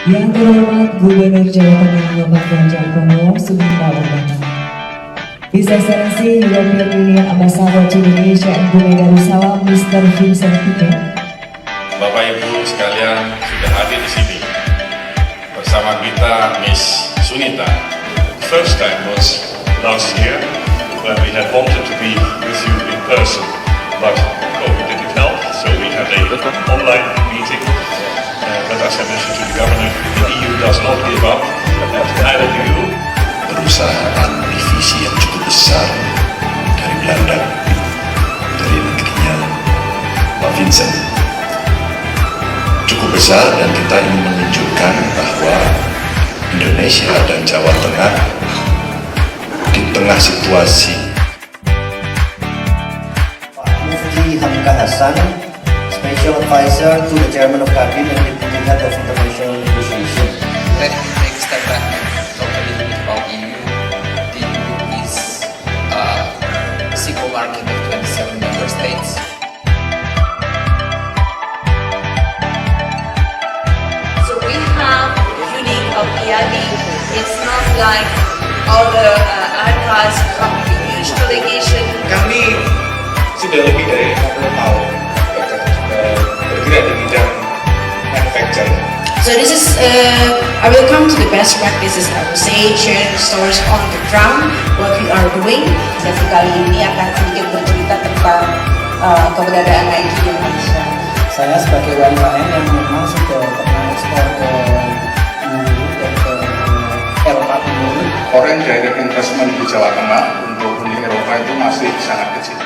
Yang terhormat Gubernur Jawa Tengah Bapak Ganjar Pranowo Subianto, His Excellency European Union Ambassador to Indonesia and Ingin Perusahaan Mr. Vincent Piquet. Bapak Ibu sekalian sudah hadir di sini bersama kita Miss Sunita. First time was last year when we had wanted to be with you in person, but COVID didn't help, so we had an online meeting. But as I mentioned to the governor, the EU does not give up, and neither do you. Perusahaan divisi yang cukup besar dari Belanda, dari negerinya Pak Vincent, cukup besar, dan kita ingin menunjukkan bahwa Indonesia dan Jawa Tengah di tengah situasi. Pak Mufti Hamka Hasan, Special Advisor to the Chairman of Cabinet and Deputy Head of International Negotiation. Let me take a step back and talk a little bit about EU. The EU is a single market of 27 member states. So we have unique of EIB. It's not like other archives from huge delegation. Kami sudah lebih dari 60 tahun bergerak di bidang manufacturing. So this is, I will come to the best practices, I will say, sharing stories on the ground, what we are doing. Sesi kali ini akan sedikit bercerita tentang keberadaan lain di Indonesia. Saya sebagai UMKM yang memang sudah pernah ekspor ke EU dan ke Eropa Timur. Foreign direct investment di Jawa Tengah untuk Uni Eropa itu masih sangat kecil.